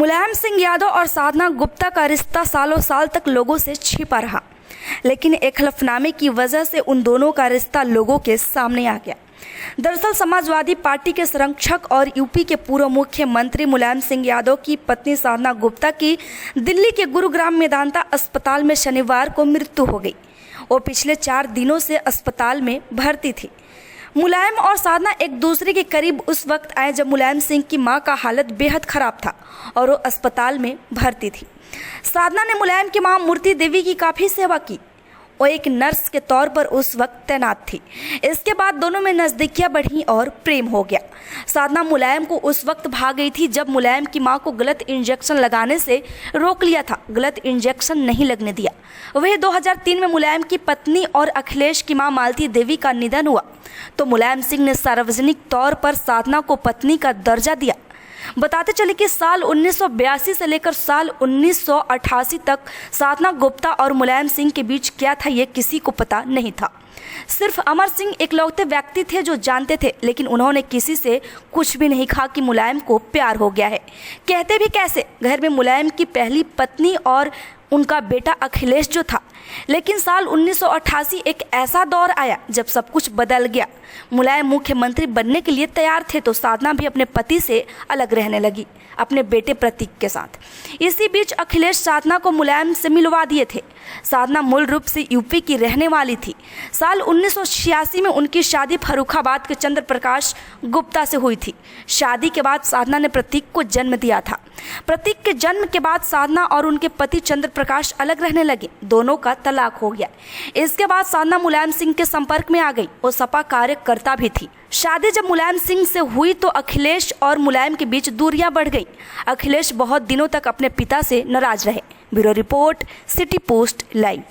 मुलायम सिंह यादव और साधना गुप्ता का रिश्ता सालों साल तक लोगों से छिपा रहा, लेकिन एक हलफनामे की वजह से उन दोनों का रिश्ता लोगों के सामने आ गया। दरअसल समाजवादी पार्टी के संरक्षक और यूपी के पूर्व मुख्यमंत्री मुलायम सिंह यादव की पत्नी साधना गुप्ता की दिल्ली के गुरुग्राम मेदांता अस्पताल में शनिवार को मृत्यु हो गई। वो पिछले 4 दिनों से अस्पताल में भर्ती थी। मुलायम और साधना एक दूसरे के करीब उस वक्त आए जब मुलायम सिंह की मां का हालत बेहद खराब था और वो अस्पताल में भर्ती थी। साधना ने मुलायम की मां मूर्ति देवी की काफ़ी सेवा की। वो एक नर्स के तौर पर उस वक्त तैनात थी। इसके बाद दोनों में नज़दीकियां बढ़ी और प्रेम हो गया। साधना मुलायम को उस वक्त भाग गई थी जब मुलायम की मां को गलत इंजेक्शन लगाने से रोक लिया था, गलत इंजेक्शन नहीं लगने दिया। वही 2003 में मुलायम की पत्नी और अखिलेश की मां मालती देवी का निधन हुआ तो मुलायम सिंह ने सार्वजनिक तौर पर साधना को पत्नी का दर्जा दिया। बताते चले कि साल 1982 से लेकर साल 1988 तक साधना गुप्ता और मुलायम सिंह के बीच क्या था ये किसी को पता नहीं था। सिर्फ अमर सिंह इकलौते व्यक्ति थे जो जानते थे, लेकिन उन्होंने किसी से कुछ भी नहीं कहा कि मुलायम को प्यार हो गया है। कहते भी कैसे, घर में मुलायम की पहली पत्नी और उनका बेटा अखिलेश जो था। लेकिन साल 1988 एक ऐसा दौर आया जब सब कुछ बदल गया। मुलायम मुख्यमंत्री बनने के लिए तैयार थे तो साधना भी अपने पति से अलग रहने लगी, अपने बेटे प्रतीक के साथ। इसी बीच अखिलेश साधना को मुलायम से मिलवा दिए थे। साधना मूल रूप से यूपी की रहने वाली थी। साल 1986 में उनकी शादी फर्रुखाबाद के चंद्र प्रकाश गुप्ता से हुई थी। शादी के बाद साधना ने प्रतीक को जन्म दिया था। प्रतीक के जन्म के बाद साधना और उनके पति चंद्र प्रकाश अलग रहने लगे। दोनों का तलाक हो गया। इसके बाद साधना मुलायम सिंह के संपर्क में आ गई। वो सपा कार्यकर्ता भी थी। शादी जब मुलायम सिंह से हुई तो अखिलेश और मुलायम के बीच दूरियां बढ़ गई। अखिलेश बहुत दिनों तक अपने पिता से नाराज रहे। Bureau report, city post live.